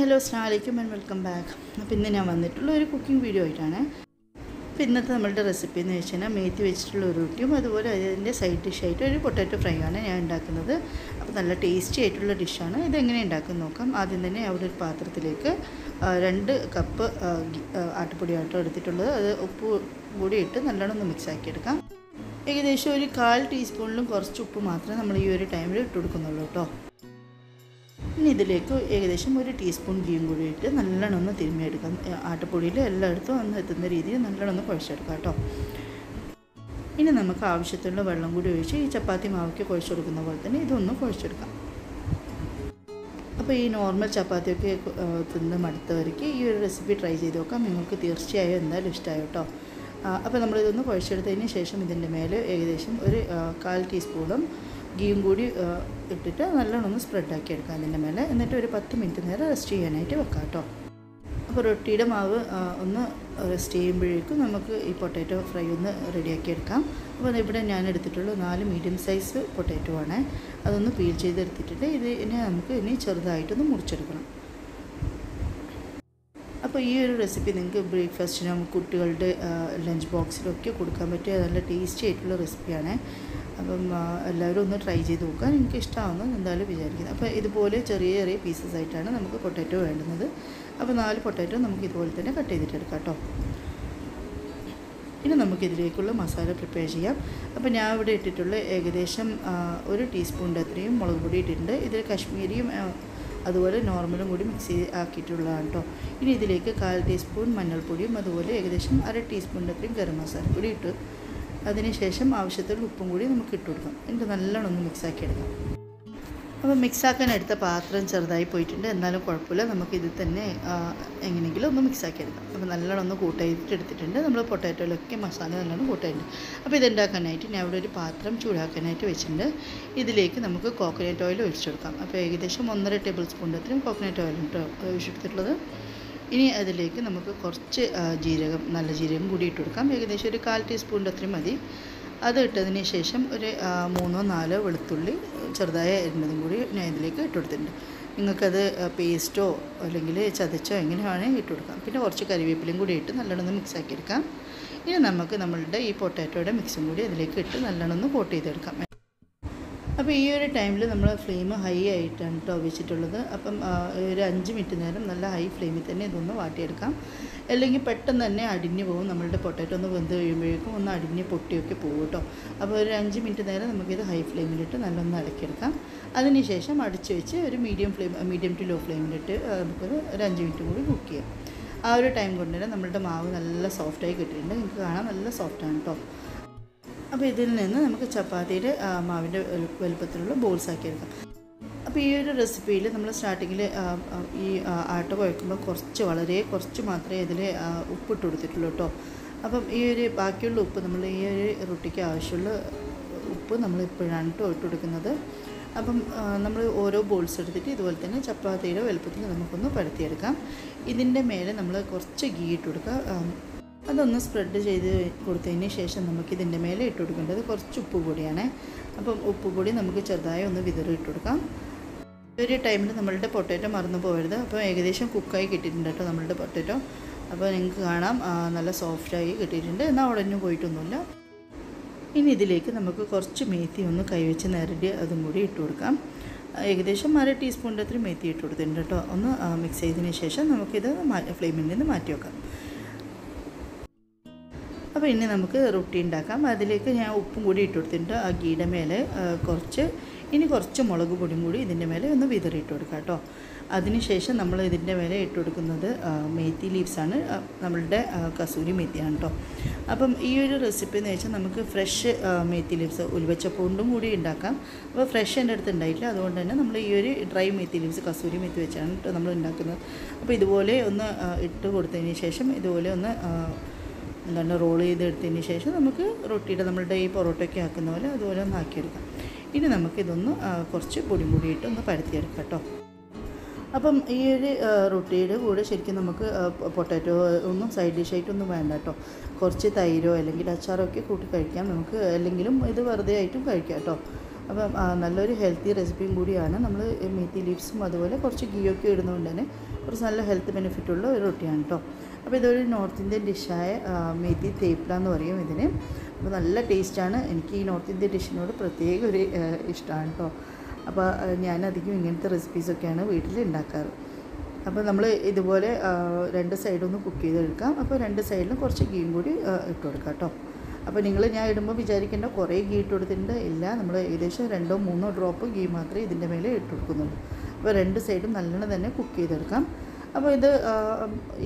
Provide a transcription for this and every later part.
Hello അസ്സലാമു അലൈക്കും and welcome back. അപ്പോൾ ഇന്ന് ഞാൻ വന്നിട്ടുള്ള ഒരു കുക്കിംഗ് വീഡിയോ ആയിട്ടാണ്. അപ്പോൾ ഇന്നത്തെ നമ്മളുടെ റെസിപ്പി എന്ന് വെച്ച് കഴിഞ്ഞാൽ മേത്തി വെച്ചിട്ടുള്ള ഒരു റൊട്ടിയും അതുപോലെ അതിൻ്റെ സൈഡ് ഡിഷായിട്ട് ഒരു പൊട്ടാറ്റോ ഫ്രൈ ആണ് ഞാൻ ഉണ്ടാക്കുന്നത്. അപ്പോൾ നല്ല ടേസ്റ്റി ആയിട്ടുള്ള ഡിഷാണ്. ഇതെങ്ങനെ ഉണ്ടാക്കുന്നത് നോക്കാം. ആദ്യം തന്നെ അവിടെ ഒരു പാത്രത്തിലേക്ക് 2 കപ്പ് ആട്ടുപൊടിയാട്ടോ എടുത്തിട്ടുള്ളത്. അത് ഉപ്പ് കൂടി ഇട്ട് നല്ലോണം ഒന്ന് മിക്സ് ആക്കിയെടുക്കാം. ഏകദേശം ഒരു 1/4 ടീസ്പൂണിലും കുറച്ച് ഉപ്പ് മാത്രമേ നമ്മൾ ഈ ഒരു ടൈമിൽ ഇട്ട് കൊടുക്കുന്നുള്ളൂ കേട്ടോ. ഇനി ഇതിലേക്ക് ഏകദേശം 1 ടീസ്പൂൺ ഗീയും കൂടി ഇട്ട് നല്ലോണം ഒന്ന് തിരുമ്മിയെടുക്കാം. ആട്ടുപൊടിയിൽ എല്ലായിടത്തും ഒന്ന് എത്തുന്ന രീതിയിൽ നല്ലോണം ഒന്ന് കുഴച്ചെടുക്കാം കേട്ടോ. ഇനി നമുക്ക് ആവശ്യത്തിനുള്ള വെള്ളം കൂടി ഒഴിച്ച് ഈ ചപ്പാത്തി മാവയ്ക്ക് കുഴച്ച് കൊടുക്കുന്ന പോലെ തന്നെ ഇതൊന്ന് കുഴച്ചെടുക്കാം. അപ്പോൾ ഈ നോർമൽ ചപ്പാത്തിയൊക്കെ തിന്ന് മടുത്തവർക്ക് ഈ ഒരു റെസിപ്പി ട്രൈ ചെയ്ത് നോക്കാം. നിങ്ങൾക്ക് തീർച്ചയായും എന്തായാലും ഇഷ്ടമായോ കേട്ടോ. അപ്പോൾ നമ്മളിതൊന്ന് കുഴച്ചെടുത്തതിന് ശേഷം ഇതിൻ്റെ മേലെ ഏകദേശം ഒരു 1/4 ടീസ്പൂണും ഗീയും കൂടി ഇട്ടിട്ട് നല്ലോണം ഒന്ന് സ്പ്രെഡാക്കി എടുക്കാം അതിൻ്റെ മേലെ. എന്നിട്ട് ഒരു 10 മിനിറ്റ് നേരം റെസ്റ്റ് ചെയ്യാനായിട്ട് വെക്കാം കേട്ടോ. അപ്പോൾ റൊട്ടിയുടെ മാവ് ഒന്ന് റെസ്റ്റ് ചെയ്യുമ്പോഴേക്കും നമുക്ക് ഈ പൊട്ടാറ്റോ ഫ്രൈ ഒന്ന് റെഡിയാക്കി എടുക്കാം. അപ്പോൾ ഇവിടെ ഞാൻ എടുത്തിട്ടുള്ള 4 മീഡിയം സൈസ് പൊട്ടാറ്റോ ആണ്. അതൊന്ന് പീൽ ചെയ്തെടുത്തിട്ടുണ്ട്. ഇതിനെ നമുക്ക് ഇനി ചെറുതായിട്ടൊന്ന് മുറിച്ചെടുക്കണം. അപ്പോൾ ഈ ഒരു റെസിപ്പി നിങ്ങൾക്ക് ബ്രേക്ക്ഫാസ്റ്റിനും കുട്ടികളുടെ ലഞ്ച് ബോക്സിലൊക്കെ കൊടുക്കാൻ പറ്റിയ നല്ല ടേസ്റ്റി ആയിട്ടുള്ള റെസിപ്പിയാണ്. അപ്പം എല്ലാവരും ഒന്ന് ട്രൈ ചെയ്ത് നോക്കുക. എനിക്ക് ഇഷ്ടമാവുമെന്ന് എന്തായാലും വിചാരിക്കുന്നത്. അപ്പോൾ ഇതുപോലെ ചെറിയ ചെറിയ പീസസ് ആയിട്ടാണ് നമുക്ക് പൊട്ടാറ്റോ വേണ്ടുന്നത്. അപ്പോൾ 4 പൊട്ടാറ്റോ നമുക്ക് ഇതുപോലെ തന്നെ കട്ട് ചെയ്തിട്ടെടുക്കാം കേട്ടോ. ഇനി നമുക്കിതിലേക്കുള്ള മസാല പ്രിപ്പയർ ചെയ്യാം. അപ്പോൾ ഞാൻ ഇവിടെ ഇട്ടിട്ടുള്ള ഏകദേശം 1 ടീസ്പൂണിൻ്റെ അത്രയും മുളക് പൊടി ഇട്ടിട്ടുണ്ട്. ഇതിൽ കാശ്മീരിയും അതുപോലെ നോർമലും കൂടി മിക്സ് ആക്കിയിട്ടുള്ളതാണ് കേട്ടോ. ഇനി ഇതിലേക്ക് 1/4 ടീസ്പൂൺ മഞ്ഞൾപ്പൊടിയും അതുപോലെ ഏകദേശം 1/2 ടീസ്പൂണിൻ്റെ അത്രയും ഗരം മസാലപ്പൊടി ഇട്ട് അതിനുശേഷം ആവശ്യത്തിലുള്ള ഉപ്പും കൂടി നമുക്ക് ഇട്ട് കൊടുക്കാം. എന്നിട്ട് നല്ലോണം ഒന്ന് മിക്സാക്കി എടുക്കാം. അപ്പോൾ മിക്സാക്കാൻ എടുത്ത പാത്രം ചെറുതായി പോയിട്ടുണ്ട്. എന്നാലും കുഴപ്പമില്ല, നമുക്കിതിൽ തന്നെ എങ്ങനെയെങ്കിലും ഒന്ന് മിക്സാക്കി എടുക്കാം. അപ്പോൾ നല്ലോണം ഒന്ന് കൂട്ടായിട്ട് എടുത്തിട്ടുണ്ട്. നമ്മൾ പൊട്ടാറ്റോയിലൊക്കെ മസാല നല്ലോണം കൂട്ടായിട്ടുണ്ട്. അപ്പോൾ ഇതുണ്ടാക്കാനായിട്ട് ഞാൻ ഇവിടെ ഒരു പാത്രം ചൂടാക്കാനായിട്ട് വെച്ചിട്ടുണ്ട്. ഇതിലേക്ക് നമുക്ക് കോക്കനട്ട് ഓയിൽ ഒഴിച്ചെടുക്കാം. അപ്പോൾ ഏകദേശം 1.5 ടേബിൾ സ്പൂണിൻ്റെ അത്രയും കോക്കനട്ട് ഓയിൽ കേട്ടോ ഒഴിച്ചെടുത്തിട്ടുള്ളത്. ഇനി അതിലേക്ക് നമുക്ക് കുറച്ച് ജീരകം, നല്ല ജീരകം കൂടി ഇട്ട് കൊടുക്കാം. ഏകദേശം ഒരു 1/4 ടീസ്പൂണിൻ്റെ അത്രയും മതി. അത് ഇട്ടതിന് ശേഷം ഒരു 3-4 വെളുത്തുള്ളി ചെറുതായ അരിഞ്ഞതും കൂടി ഞാൻ ഇതിലേക്ക് ഇട്ട് കൊടുത്തിട്ടുണ്ട്. നിങ്ങൾക്കത് പേസ്റ്റോ അല്ലെങ്കിൽ ചതച്ചോ എങ്ങനെ വേണമെങ്കിൽ ഇട്ട് കൊടുക്കാം. പിന്നെ കുറച്ച് കറിവേപ്പിലയും കൂടി ഇട്ട് നല്ലോണം ഒന്ന് മിക്സ് ആക്കിയെടുക്കാം. ഇനി നമുക്ക് നമ്മളുടെ ഈ പൊട്ടാറ്റോയുടെ മിക്സും കൂടി അതിലേക്ക് ഇട്ട് നല്ലോണം ഒന്ന് കോട്ട് ചെയ്തെടുക്കാം. അപ്പോൾ ഈ ഒരു ടൈമിൽ നമ്മൾ ഫ്ലെയിം ഹൈ ആയിട്ടാണ് കേട്ടോ വെച്ചിട്ടുള്ളത്. അപ്പം ഒരു 5 മിനിറ്റ് നേരം നല്ല ഹൈ ഫ്ലെയിമിൽ തന്നെ ഇതൊന്ന് വാട്ടിയെടുക്കാം. അല്ലെങ്കിൽ പെട്ടെന്ന് തന്നെ അടിഞ്ഞു പോകും. നമ്മളുടെ പൊട്ടാറ്റോ ഒന്ന് വെന്ത് കഴിയുമ്പോഴേക്കും ഒന്ന് അടിഞ്ഞ് പൊട്ടിയൊക്കെ പോകും കേട്ടോ. അപ്പോൾ ഒരു 5 മിനിറ്റ് നേരം നമുക്കിത് ഹൈ ഫ്ലെയിമിലിട്ട് നല്ലൊന്ന് ഇളക്കിയെടുക്കാം. അതിനുശേഷം അടിച്ച് വെച്ച് ഒരു മീഡിയം ടു ലോ ഫ്ലെയിമിലിട്ട് നമുക്കൊരു 5 മിനിറ്റ് കൂടി കുക്ക് ചെയ്യാം. ആ ഒരു ടൈം കൊണ്ട് തന്നെ നമ്മളുടെ മാവ് നല്ല സോഫ്റ്റായി കിട്ടിയിട്ടുണ്ട്. നിങ്ങൾക്ക് കാണാൻ നല്ല സോഫ്റ്റാണ് കേട്ടോ. അപ്പോൾ ഇതിൽ നിന്ന് നമുക്ക് ചപ്പാത്തിയുടെ മാവിൻ്റെ വലുപ്പത്തിലുള്ള ബോൾസ് ആക്കിയെടുക്കാം. അപ്പോൾ ഈ ഒരു റെസിപ്പിയിൽ നമ്മൾ സ്റ്റാർട്ടിങ്ങിൽ ഈ ആട്ട കുഴക്കുമ്പോൾ വളരെ കുറച്ച് മാത്രമേ ഇതിൽ ഉപ്പിട്ട് കൊടുത്തിട്ടുള്ളൂ കേട്ടോ. അപ്പം ഈ ഒരു ബാക്കിയുള്ള ഉപ്പ് നമ്മൾ ഈ ഒരു റൊട്ടിക്ക് ആവശ്യമുള്ള ഉപ്പ് നമ്മൾ ഇപ്പോഴാണ് കേട്ടോ ഇട്ട് കൊടുക്കുന്നത്. അപ്പം നമ്മൾ ഓരോ ബോൾസ് എടുത്തിട്ട് ഇതുപോലെ തന്നെ ചപ്പാത്തിയുടെ വലുപ്പത്തിൽ നമുക്കൊന്ന് പരത്തിയെടുക്കാം. ഇതിൻ്റെ മേലെ നമ്മൾ കുറച്ച് ഗീ ഇട്ട് കൊടുക്കുക. അതൊന്ന് സ്പ്രെഡ് ചെയ്ത് കൊടുത്തതിന് ശേഷം നമുക്കിതിൻ്റെ മേലെ ഇട്ട് കൊടുക്കേണ്ടത് കുറച്ച് ഉപ്പ് പൊടിയാണ്. അപ്പം ഉപ്പ് പൊടി നമുക്ക് ചെറുതായി ഒന്ന് വിതറി ഇട്ട് കൊടുക്കാം. ഒരു ടൈമിൽ നമ്മളുടെ പൊട്ടാറ്റോ മറന്നു പോകരുത്. അപ്പോൾ ഏകദേശം കുക്കായി കിട്ടിയിട്ടുണ്ട് കേട്ടോ നമ്മളുടെ പൊട്ടാറ്റോ. അപ്പോൾ നിങ്ങൾക്ക് കാണാം നല്ല സോഫ്റ്റായി കിട്ടിയിട്ടുണ്ട്. എന്നാൽ ഉടഞ്ഞു പോയിട്ടൊന്നുമില്ല. ഇനി ഇതിലേക്ക് നമുക്ക് കുറച്ച് മേത്തി ഒന്ന് കൈവച്ച് നേരിട്ട് അതും കൂടി ഇട്ട് കൊടുക്കാം. ഏകദേശം 1/2 ടീസ്പൂണിൻ്റെ അത്രയും മേത്തി ഇട്ട് കൊടുത്തിട്ടുണ്ട് കേട്ടോ. ഒന്ന് മിക്സ് ചെയ്തതിന് ശേഷം നമുക്കിത് ഫ്ലെയിമിൽ നിന്ന് മാറ്റി വെക്കാം. അപ്പോൾ ഇനി നമുക്ക് റൊട്ടി ഉണ്ടാക്കാം. അതിലേക്ക് ഞാൻ ഉപ്പും കൂടി ഇട്ട് കൊടുത്തിട്ടുണ്ട്. ആ ഗീയുടെ മേലെ കുറച്ച് മുളക് പൊടിയും കൂടി ഇതിൻ്റെ മേലെ ഒന്ന് വിതറിയിട്ട് കൊടുക്കാം കേട്ടോ. അതിനുശേഷം നമ്മൾ ഇതിൻ്റെ മേലെ ഇട്ട് കൊടുക്കുന്നത് മേത്തി ലീവ്സാണ്. നമ്മളുടെ കസൂരി മേത്തിയാണ് കേട്ടോ. അപ്പം ഈ ഒരു റെസിപ്പി എന്ന് വെച്ചാൽ നമുക്ക് ഫ്രഷ് മേത്തി ലീവ്സ് ഉലുവച്ചപ്പൂണ്ടും കൂടി ഉണ്ടാക്കാം. അപ്പോൾ ഫ്രഷ് എൻ്റെ അടുത്ത് ഉണ്ടായിട്ടില്ല. അതുകൊണ്ട് തന്നെ നമ്മൾ ഈ ഒരു ഡ്രൈ മേത്തി ലീവ്സ് കസൂരി മേത്തി വെച്ചാണ് കേട്ടോ നമ്മൾ ഉണ്ടാക്കുന്നത്. അപ്പോൾ ഇതുപോലെ ഒന്ന് ഇട്ട് കൊടുത്തതിന് ശേഷം ഇതുപോലെ ഒന്ന് റോൾ ചെയ്തെടുത്തതിന് ശേഷം നമുക്ക് റൊട്ടിയുടെ നമ്മളുടെ ഈ പൊറോട്ടയൊക്കെ ആക്കുന്ന പോലെ അതുപോലെ ഒന്ന് ആക്കിയെടുക്കാം. ഇനി നമുക്കിതൊന്ന് കുറച്ച് പൊടിയും കൂടി ഇട്ട് ഒന്ന് പരത്തിയെടുക്കാം കേട്ടോ. അപ്പം ഈ ഒരു റൊട്ടിയുടെ കൂടെ ശരിക്കും നമുക്ക് പൊട്ടാറ്റോ ഒന്നും സൈഡ് ഡിഷായിട്ടൊന്നും വേണ്ട കേട്ടോ. കുറച്ച് തൈരോ അല്ലെങ്കിൽ അച്ചാറോ ഒക്കെ കൂട്ടി കഴിക്കാം നമുക്ക്. അല്ലെങ്കിലും ഇത് വെറുതെ ആയിട്ടും കഴിക്കാം കേട്ടോ. അപ്പം നല്ലൊരു ഹെൽത്തി റെസിപ്പിയും കൂടിയാണ്. നമ്മൾ മേത്തി ലീവ്സും അതുപോലെ കുറച്ച് ഗീയൊക്കെ ഇടുന്നതുകൊണ്ട് തന്നെ കുറച്ച് നല്ല ഹെൽത്ത് ബെനിഫിറ്റുള്ള ഒരു റൊട്ടിയാണ് കേട്ടോ. അപ്പോൾ ഇതൊരു നോർത്ത് ഇന്ത്യൻ ഡിഷായ മേത്തി തേപ്ല എന്ന് പറയും ഇതിന്. അപ്പോൾ നല്ല ടേസ്റ്റാണ്. എനിക്ക് ഈ നോർത്ത് ഇന്ത്യൻ ഡിഷിനോട് പ്രത്യേക ഒരു ഇഷ്ടമാണ് കേട്ടോ. അപ്പോൾ ഞാനധികം ഇങ്ങനത്തെ റെസിപ്പീസൊക്കെയാണ് വീട്ടിൽ ഉണ്ടാക്കാറ്. അപ്പോൾ നമ്മൾ ഇതുപോലെ 2 സൈഡൊന്ന് കുക്ക് ചെയ്തെടുക്കാം. അപ്പോൾ 2 സൈഡിലും കുറച്ച് ഗീയും കൂടി ഇട്ട് കൊടുക്കാം കേട്ടോ. അപ്പോൾ ഞാൻ ഇടുമ്പോൾ വിചാരിക്കേണ്ട കുറേ ഗീ ഇട്ട് കൊടുത്തിട്ടുണ്ട് ഇല്ല, നമ്മൾ ഏകദേശം 2-3 ഡ്രോപ്പ് ഗീ മാത്രമേ ഇതിൻ്റെ മേലെ ഇട്ട് കൊടുക്കുന്നുള്ളൂ. അപ്പോൾ 2 സൈഡും നല്ലോണം തന്നെ കുക്ക് ചെയ്തെടുക്കാം. അപ്പോൾ ഇത്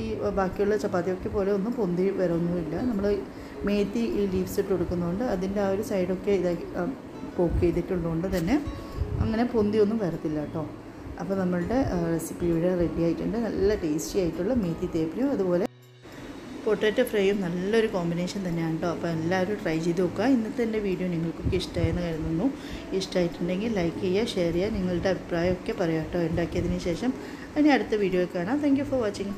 ഈ ബാക്കിയുള്ള ചപ്പാത്തിയൊക്കെ പോലെ ഒന്നും പൊന്തി വരൊന്നുമില്ല. നമ്മൾ മേത്തി ഈ ലീവ്സ് ഇട്ട് കൊടുക്കുന്നതുകൊണ്ട് അതിൻ്റെ ആ ഒരു സൈഡൊക്കെ ഇതാക്കി പോക്ക് ചെയ്തിട്ടുള്ളതുകൊണ്ട് തന്നെ അങ്ങനെ പൊന്തിയൊന്നും വരത്തില്ല കേട്ടോ. അപ്പോൾ നമ്മളുടെ റെസിപ്പി ഇവിടെ റെഡി ആയിട്ടുണ്ട്. നല്ല ടേസ്റ്റി ആയിട്ടുള്ള മേത്തി തേപ്പിലും അതുപോലെ പൊട്ടാറ്റോ ഫ്രൈയും നല്ലൊരു കോമ്പിനേഷൻ തന്നെയാണ് കേട്ടോ. അപ്പോൾ എല്ലാവരും ട്രൈ ചെയ്ത് നോക്കുക. ഇന്നത്തെ എൻ്റെ വീഡിയോ നിങ്ങൾക്കൊക്കെ ഇഷ്ടമായെന്ന് കരുതുന്നു. ഇഷ്ടമായിട്ടുണ്ടെങ്കിൽ ലൈക്ക് ചെയ്യുക, ഷെയർ ചെയ്യുക, നിങ്ങളുടെ അഭിപ്രായമൊക്കെ പറയാം കേട്ടോ ഉണ്ടാക്കിയതിന് ശേഷം. ഇനി അടുത്ത വീഡിയോ കാണാം. Thank you for watching.